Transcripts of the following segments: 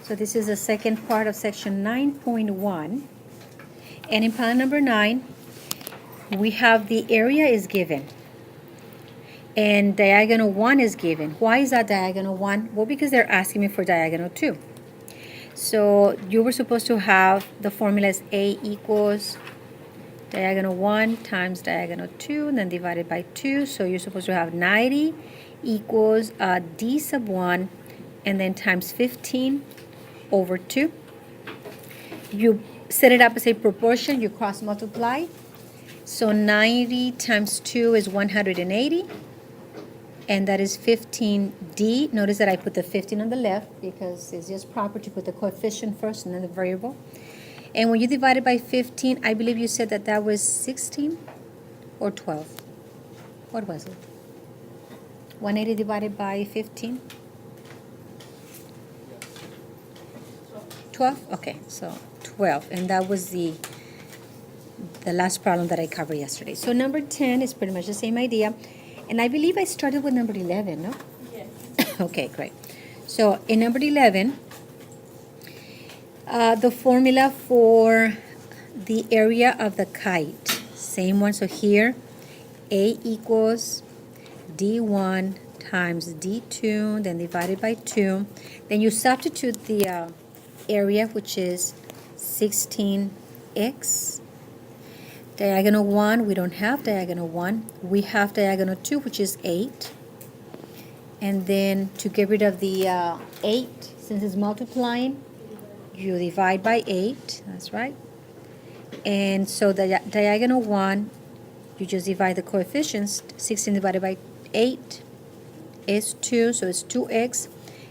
So this is the second part of section 9.1. And in problem number 9, we have the area is given. And diagonal 1 is given. Why is that diagonal 1? Well, because they're asking me for diagonal 2. So you were supposed to have the formula as A equals diagonal 1 times diagonal 2, and then divided by 2. So you're supposed to have 90 equals D sub 1, and then times 15 over 2. You set it up as a proportion. You cross multiply. So 90 times 2 is 180. And that is 15D. Notice that I put the 15 on the left because it's just proper to put the coefficient first and then the variable. And when you divide it by 15, I believe you said that that was 16 or 12. What was it? 180 divided by 15? 12? Okay, so 12. And that was the last problem that I covered yesterday. So number 10 is pretty much the same idea. And I believe I started with number 11, no? Yes. Okay, great. So in number 11, the formula for the area of the kite, same one. So here, A equals D1 times D2, then divided by 2. Then you substitute the area, which is 16x. Diagonal 1, we don't have diagonal 1. We have diagonal 2, which is 8. And then to get rid of the 8, since it's multiplying, you divide by 8. That's right. And so the diagonal 1, you just divide the coefficients. 16 divided by 8 is 2, so it's 2x.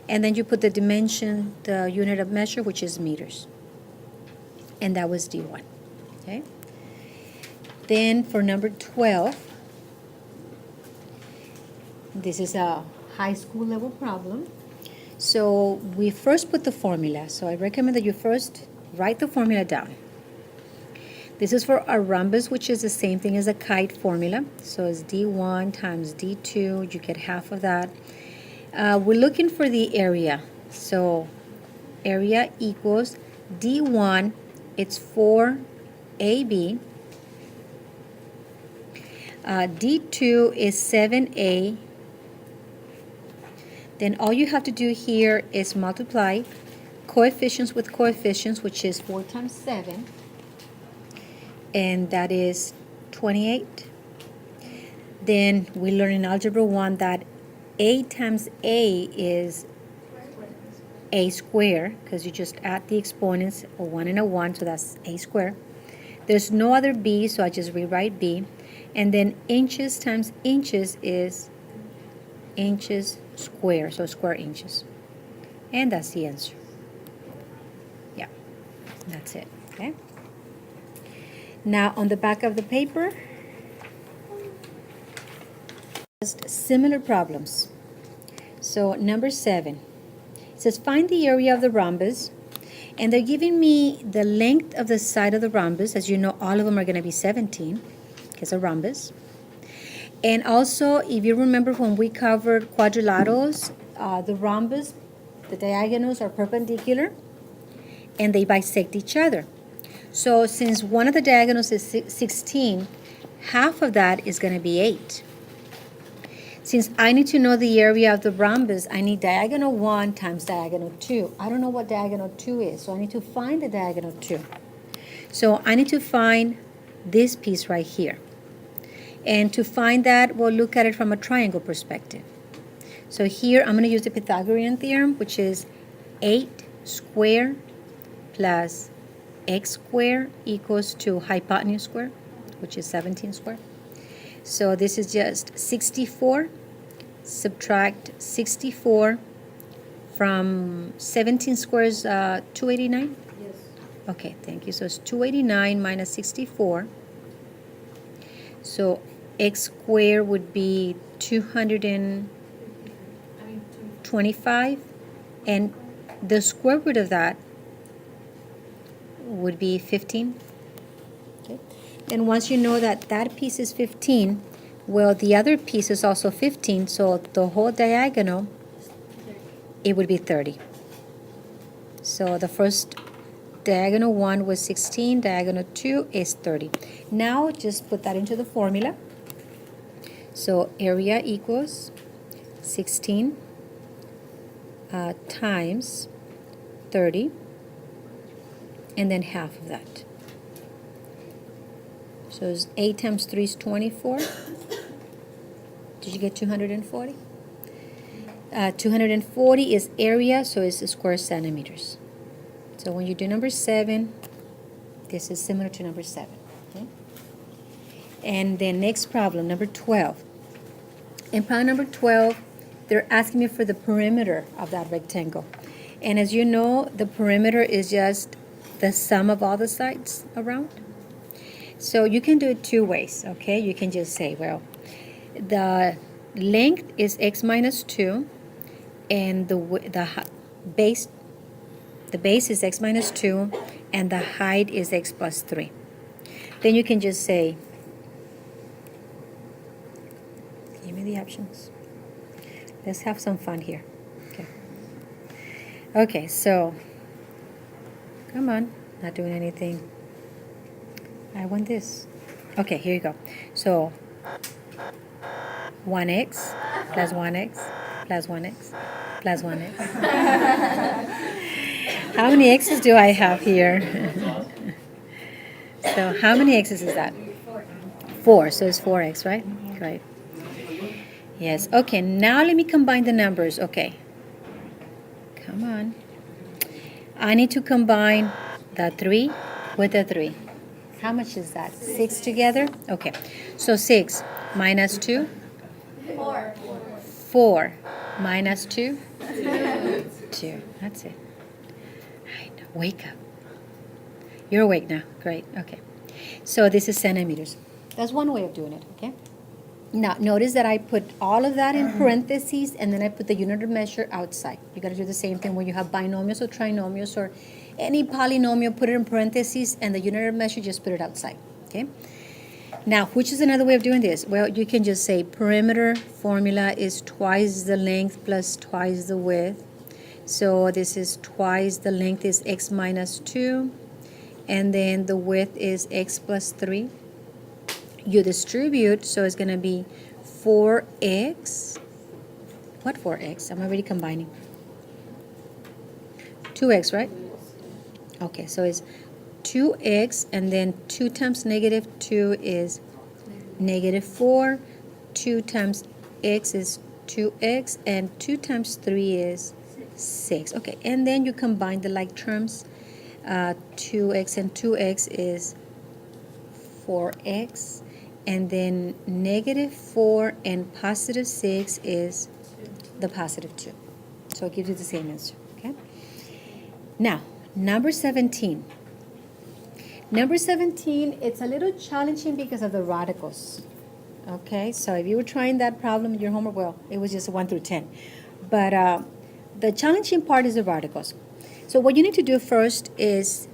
And then you put the dimension, the unit of measure, which is meters. And that was D1. Okay? Then for number 12, this is a high school level problem. So we first put the formula. So I recommend that you first write the formula down. This is for a rhombus, which is the same thing as a kite formula. So it's D1 times D2. You get half of that. We're looking for the area. So area equals D1, it's 4AB. D2 is 7A. Then all you have to do here is multiply coefficients with coefficients, which is 4 times 7. And that is 28. Then we learn in Algebra 1 that A times A is A squared, because you just add the exponents, a 1 and a 1, so that's A squared. There's no other B, so I just rewrite B. And then inches times inches is inches square, so square inches. And that's the answer. Yeah, that's it, okay? Now on the back of the paper, just similar problems. So number 7, it says find the area of the rhombus. And they're giving me the length of the side of the rhombus. As you know, all of them are going to be 17. It's a rhombus. And also, if you remember when we covered quadrilaterals, the rhombus, the diagonals are perpendicular and they bisect each other. So since one of the diagonals is 16, half of that is going to be 8. Since I need to know the area of the rhombus, I need diagonal 1 times diagonal 2. I don't know what diagonal 2 is, so I need to find the diagonal 2. So I need to find this piece right here. And to find that, we'll look at it from a triangle perspective. So here I'm going to use the Pythagorean theorem, which is 8 squared plus x squared equals to hypotenuse squared, which is 17 squared. So this is just 64. Subtract 64 from 17 squares, 289? Yes. Okay, thank you. So it's 289 minus 64. So x squared would be 225. And the square root of that would be 15. Okay. Then once you know that that piece is 15, well, the other piece is also 15, so the whole diagonal, it would be 30. So the first diagonal 1 was 16, diagonal 2 is 30. Now just put that into the formula. So area equals 16 times 30, and then half of that. So it's 8 times 3 is 24. Did you get 240? 240 is area, so it's square centimeters. So when you do number 7, this is similar to number 7. Okay? And then next problem, number 12. In problem number 12, they're asking me for the perimeter of that rectangle. And as you know, the perimeter is just the sum of all the sides around. So you can do it two ways, okay? You can just say, well, the length is x minus 2, and the base is x minus 2, and the height is x plus 3. Then you can just say, give me the options. Let's have some fun here. Okay, so come on, not doing anything. I want this. Okay, here you go. So 1x plus 1x plus 1x plus 1x. How many x's do I have here? So how many x's is that? 4. So it's 4x, right? Right. Yes. Okay, now let me combine the numbers. Okay. Come on. I need to combine the 3 with the 3. How much is that? 6 together? Okay. So 6 minus 2? 4. 4 minus 2? 2. That's it. I know. Wake up. You're awake now. Great. Okay. So this is centimeters. That's one way of doing it, okay? Now, notice that I put all of that in parentheses, and then I put the unit of measure outside. You got to do the same thing when you have binomials or trinomials or any polynomial, put it in parentheses, and the unit of measure, just put it outside, okay? Now, which is another way of doing this? Well, you can just say perimeter formula is twice the length plus twice the width. So this is twice the length is x minus 2, and then the width is x plus 3. You distribute, so it's going to be 4x. What 4x? I'm already combining. 2x, right? Okay, so it's 2x, and then 2 times negative 2 is negative 4. 2 times x is 2x, and 2 times 3 is 6. Okay, and then you combine the like terms. 2x and 2x is 4x. And then negative 4 and positive 6 is the positive 2. So it gives you the same answer, okay? Now, number 17. Number 17, it's a little challenging because of the radicals, okay? So if you were trying that problem in your homework, well, it was just 1 through 10. But the challenging part is the radicals. So what you need to do first is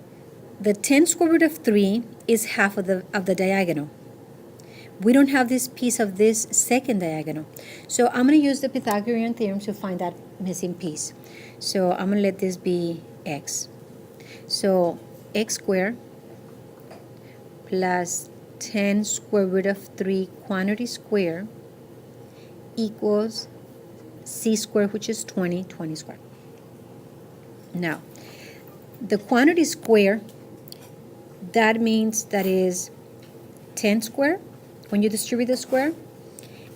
the 10 square root of 3 is half of the diagonal. We don't have this piece of this second diagonal. So I'm going to use the Pythagorean theorem to find that missing piece. So I'm going to let this be x. So x squared plus 10 square root of 3 quantity squared equals c squared, which is 20 squared. Now, the quantity square, that means that is 10 squared. When you distribute the square,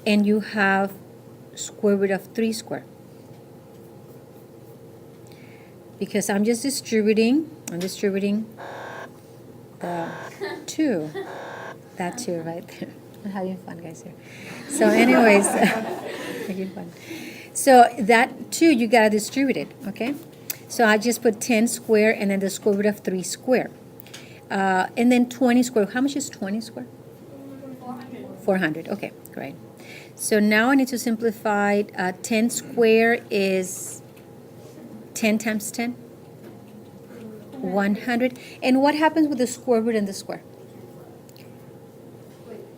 and you have square root of 3 squared. Because I'm distributing the 2. That 2 right there. I'm having fun, guys, here. So anyways, having fun. So that 2, you got to distribute it, okay? So I just put 10 square and then the square root of 3 square. And then 20 square. How much is 20 square? 400. Okay, great. So now I need to simplify. 10 square is 10 times 10? 100. And what happens with the square root and the square?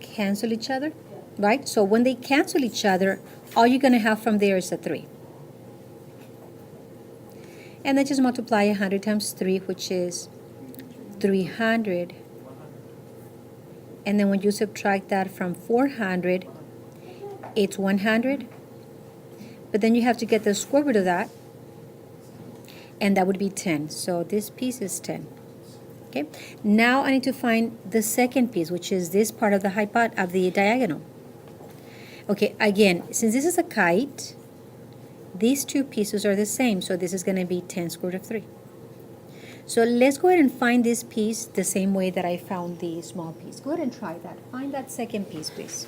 Cancel each other, right? So when they cancel each other, all you're going to have from there is a 3. And then just multiply 100 times 3, which is 300. And then when you subtract that from 400, it's 100. But then you have to get the square root of that, and that would be 10. So this piece is 10. Okay. Now I need to find the second piece, which is this part of the diagonal. Okay, again, since this is a kite, these two pieces are the same, so this is going to be 10 square root of 3. So let's go ahead and find this piece the same way that I found the small piece. Go ahead and try that. Find that second piece, please.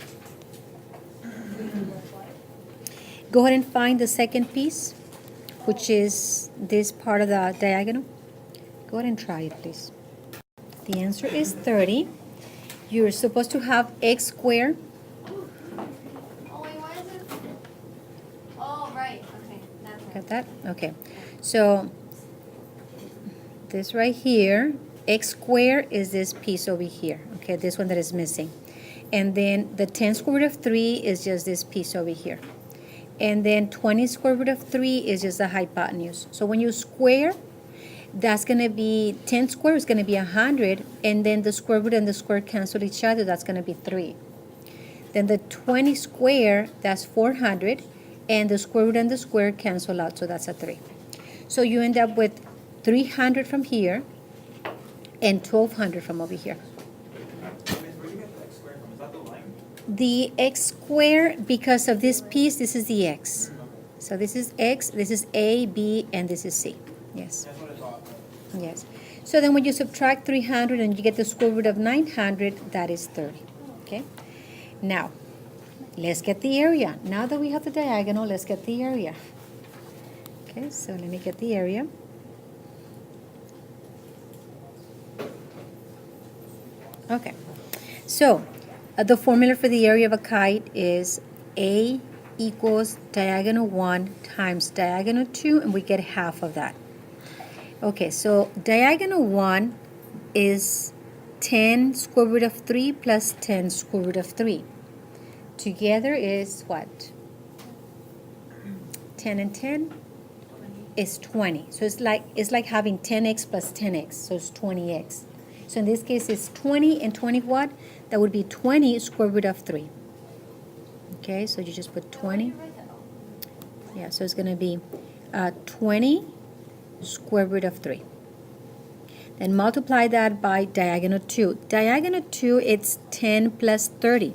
Go ahead and find the second piece, which is this part of the diagonal. Go ahead and try it, please. The answer is 30. You're supposed to have x squared. Oh, wait, what is it? Oh, right. Okay. That's right. Got that? Okay. So this right here, x squared is this piece over here. Okay, this one that is missing. And then the 10 square root of 3 is just this piece over here. And then 20 square root of 3 is just the hypotenuse. So when you square, that's going to be 10 squared is going to be 100, and then the square root and the square cancel each other. That's going to be 3. Then the 20 squared, that's 400, and the square root and the square cancel out, so that's a 3. So you end up with 300 from here and 1200 from over here. The x squared, because of this piece, this is the x. So this is x, this is a, b, and this is c. Yes. Yes. So then when you subtract 300 and you get the square root of 900, that is 30. Okay. Now, let's get the area. Now that we have the diagonal, let's get the area. Okay, so let me get the area. Okay. So, the formula for the area of a kite is A equals diagonal 1 times diagonal 2, and we get half of that. Okay, so diagonal 1 is 10 square root of 3 plus 10 square root of 3. Together is what? 10 and 10 is 20. So it's like having 10x plus 10x, so it's 20x. So in this case, it's 20 and 20 what? That would be 20 square root of 3. Okay, so you just put 20. Yeah, so it's going to be 20 square root of 3. Then multiply that by diagonal 2. Diagonal 2, it's 10 plus 30,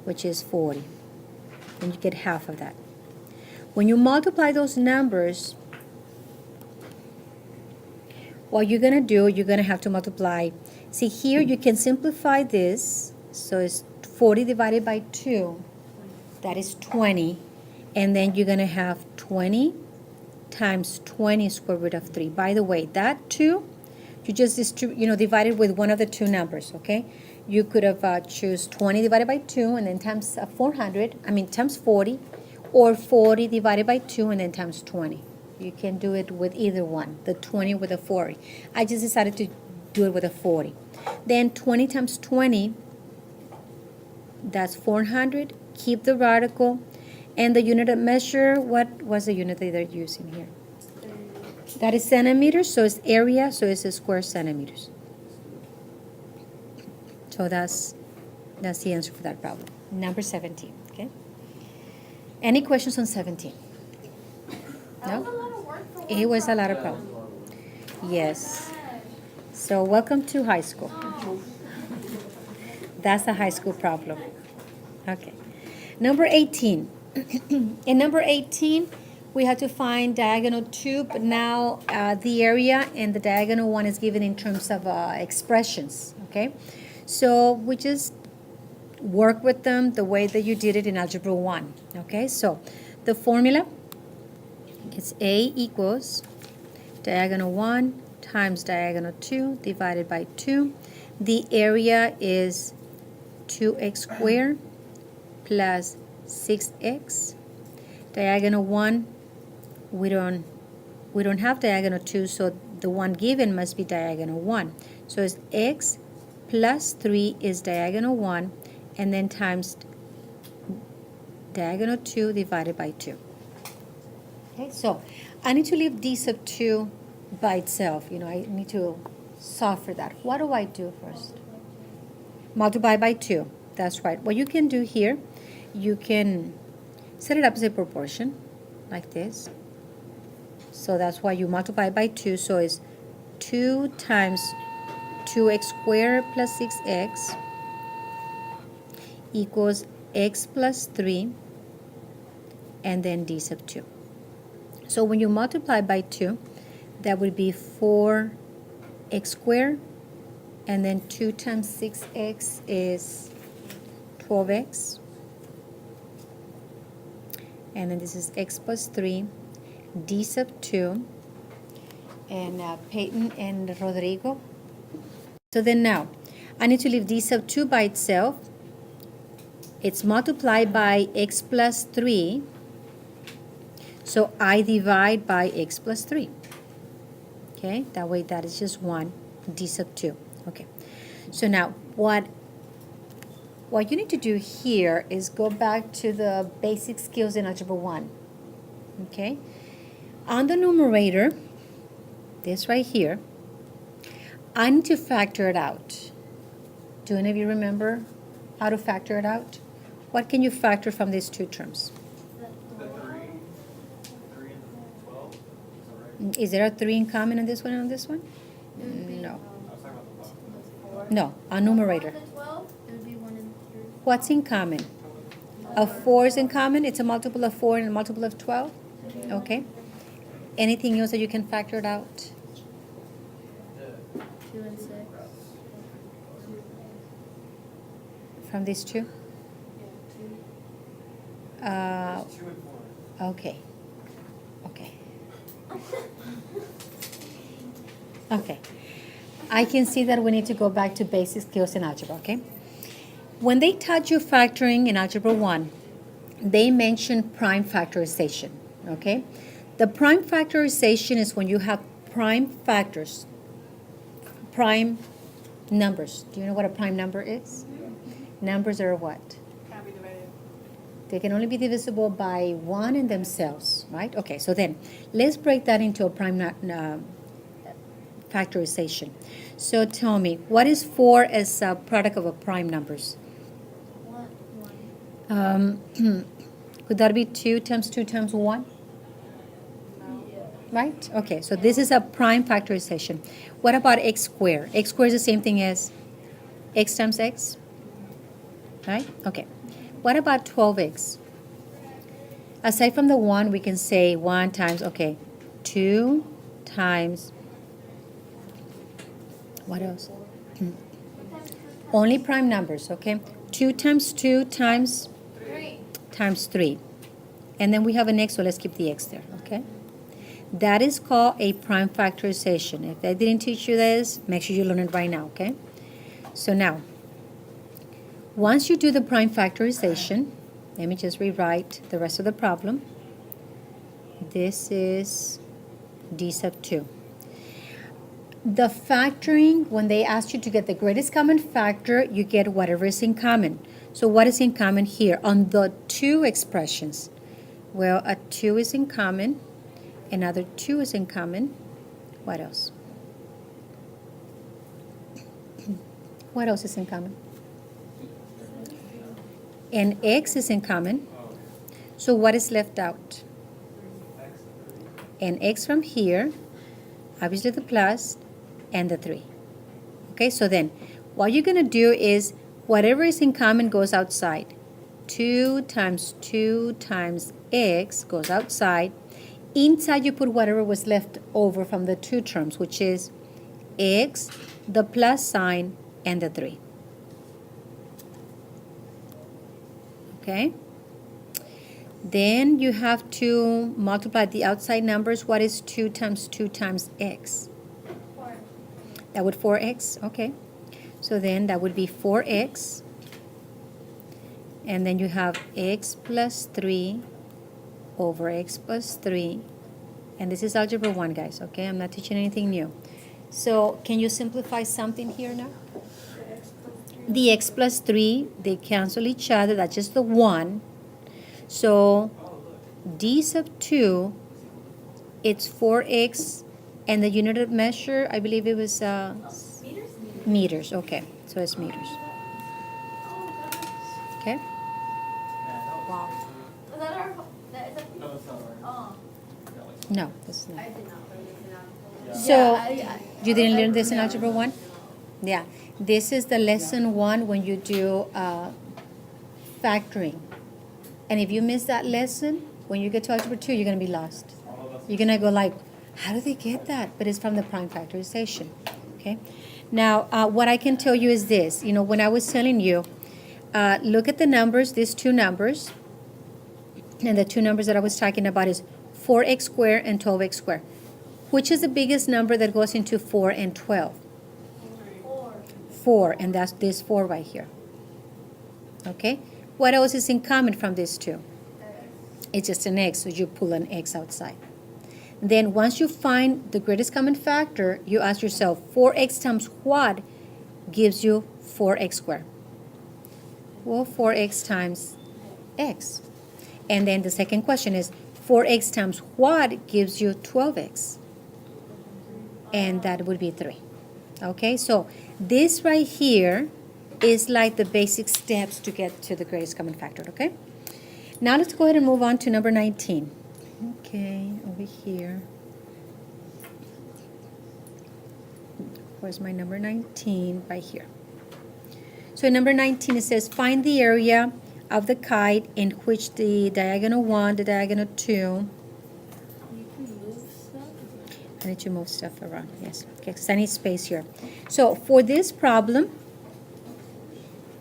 which is 40. And you get half of that. When you multiply those numbers, what you're going to do, you're going to have to multiply. See, here you can simplify this. So it's 40 divided by 2. That is 20. And then you're going to have 20 times 20 square root of 3. By the way, that 2, you just divided with one of the two numbers, okay? You could have choose 20 divided by 2 and then times times 40, or 40 divided by 2 and then times 20. You can do it with either one, the 20 with the 40. I just decided to do it with a 40. Then 20 times 20, that's 400. Keep the radical. And the unit of measure, what was the unit that they're using here? That is centimeters, so it's area, so it's a square centimeters. So that's the answer for that problem. Number 17, okay? Any questions on 17? No? It was a lot of problem. Yes. So welcome to high school. That's a high school problem. Okay. Number 18. In number 18, we have to find diagonal 2, but now the area and the diagonal 1 is given in terms of expressions, okay? So we just work with them the way that you did it in Algebra 1, okay? So the formula is A equals diagonal 1 times diagonal 2 divided by 2. The area is 2x squared plus 6x. Diagonal 1, we don't have diagonal 2, so the one given must be diagonal 1. So it's x plus 3 is diagonal 1, and then times diagonal 2 divided by 2. Okay, so I need to leave d sub 2 by itself. I need to solve for that. What do I do first? Multiply by 2. That's right. What you can do here, you can set it up as a proportion, like this. So that's why you multiply by 2. So it's 2 times 2x squared plus 6x equals x plus 3, and then d sub 2. So when you multiply by 2, that would be 4x squared, and then 2 times 6x is 12x. And then this is x plus 3, d sub 2, and Peyton and Rodrigo. So then now, I need to leave d sub 2 by itself. It's multiplied by x plus 3. So I divide by x plus 3. Okay, that way that is just 1, d sub 2. Okay, so now what you need to do here is go back to the basic skills in Algebra 1. Okay, on the numerator, this right here, I need to factor it out. Do any of you remember how to factor it out? What can you factor from these two terms? The 3 and 12, is that right? Is there a 3 in common on this one and on this one? No. I was talking about the No, a numerator. 1 and 12? It would be 1 and 3. What's in common? A 4 is in common. It's a multiple of 4 and a multiple of 12. Okay. Anything else that you can factor it out? 2 and 6. From these two? the 2 and 4. Okay. Okay. Okay. I can see that we need to go back to basic skills in algebra, okay? When they taught you factoring in Algebra 1, they mentioned prime factorization, okay? The prime factorization is when you have prime factors, prime numbers. Do you know what a prime number is? Numbers are what? Can't be divided. They can only be divisible by 1 in themselves, right? Okay, so then let's break that into a prime factorization. So tell me, what is 4 as a product of a prime numbers? 1. Could that be 2 times 2 times 1? Right? Okay, so this is a prime factorization. What about x squared? X squared is the same thing as x times x, right? Okay. What about 12x? Aside from the 1, we can say 1 times, okay, 2 times, what else? Only prime numbers, okay? 2 times 2 times 3. times 3. And then we have an x, so let's keep the x there, okay? That is called a prime factorization. If I didn't teach you this, make sure you learn it right now, okay? So now, once you do the prime factorization, let me just rewrite the rest of the problem. This is d sub 2. The factoring, when they ask you to get the greatest common factor, you get whatever is in common. So what is in common here on the two expressions? Well, a 2 is in common, another 2 is in common. What else? What else is in common? And x is in common. So what is left out? And x from here, obviously the plus, and the 3. Okay, so then what you're going to do is whatever is in common goes outside. 2 times 2 times x goes outside. Inside you put whatever was left over from the two terms, which is x, the plus sign, and the 3. Okay? Then you have to multiply the outside numbers. What is 2 times 2 times x? 4. That would 4x, okay. So then that would be 4x. And then you have x plus 3 over x plus 3. And this is Algebra 1, guys, okay? I'm not teaching anything new. So can you simplify something here now? The x plus 3, they cancel each other. That's just the 1. So d sub 2 it's 4x, and the unit of measure, I believe it was Meters? meters. Okay, so it's meters. Okay. Man, that was. Wow. Was that our, that, is that? No, it's not right. Oh, That was- No, that's I not. did not learn this in algebra. Yeah. So, you didn't learn this in Algebra 1? Yeah. This is the lesson 1 when you do factoring. And if you miss that lesson, when you get to Algebra 2, you're going to be lost. All of us. You're going to go like, how do they get that? But it's from the prime factorization. Okay. Now, what I can tell you is this. You know, when I was telling you, look at the numbers, these two numbers. And the two numbers that I was talking about is 4x squared and 12x squared. Which is the biggest number that goes into 4 and 12? 4. 4, and that's this 4 right here. Okay? What else is in common from these two? It's just an x, so you pull an x outside. Then once you find the greatest common factor, you ask yourself, 4x times what gives you 4x squared? Well, 4x times x. And then the second question is, 4x times what gives you 12x? And that would be 3. Okay, so this right here is like the basic steps to get to the greatest common factor, okay? Now let's go ahead and move on to number 19. Okay, over here. Where's my number 19? Right here. So in number 19 it says, find the area of the kite in which the diagonal 1, the diagonal 2, You can move stuff? I need to move stuff around, yes. Okay, because I need space here. So for this problem,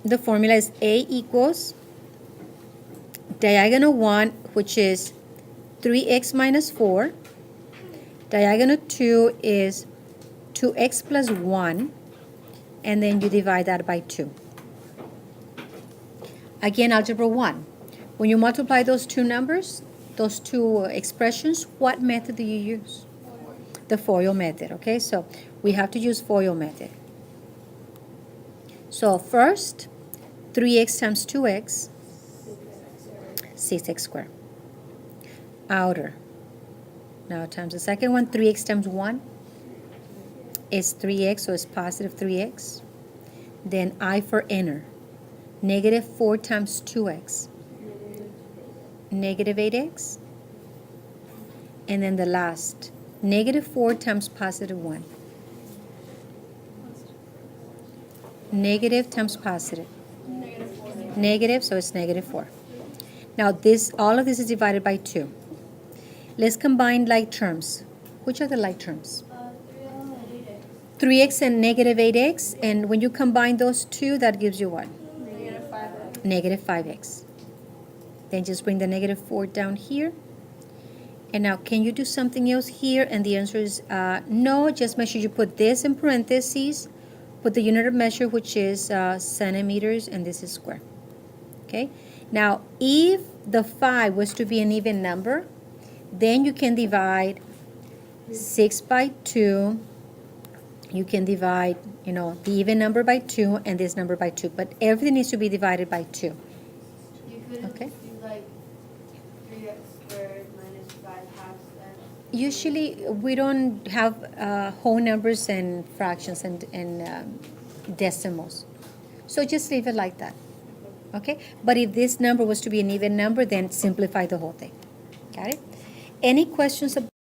the formula is A equals diagonal 1, which is 3x minus 4. Diagonal 2 is 2x plus 1. And then you divide that by 2. Again, algebra 1. When you multiply those two numbers, those two expressions, what method do you use? The FOIL method, okay? So we have to use FOIL method. So first, 3x times 2x, 6x squared. Outer. Now times the second one, 3x times 1 is 3x, so it's positive 3x. Then I for inner. Negative 4 times 2x. Negative 8x. And then the last, negative 4 times positive 1. Negative times positive. Negative, so it's negative 4. Now this, all of this is divided by 2. Let's combine like terms. Which are the like terms? 3x and negative 8x. And when you combine those two, that gives you what? Negative 5. Negative 5x. Then just bring the negative 4 down here. And now, can you do something else here? And the answer is no. Just make sure you put this in parentheses. Put the unit of measure, which is centimeters, and this is square. Okay? Now, if the 5 was to be an even number, then you can divide 6 by 2. You can divide, you know, the even number by 2 and this number by 2. But everything needs to be divided by 2. You couldn't Okay. do like 3x squared minus 5 halves x. Usually, we don't have whole numbers and fractions and decimals. So just leave it like that. Okay? But if this number was to be an even number, then simplify the whole thing. Got it? Any questions about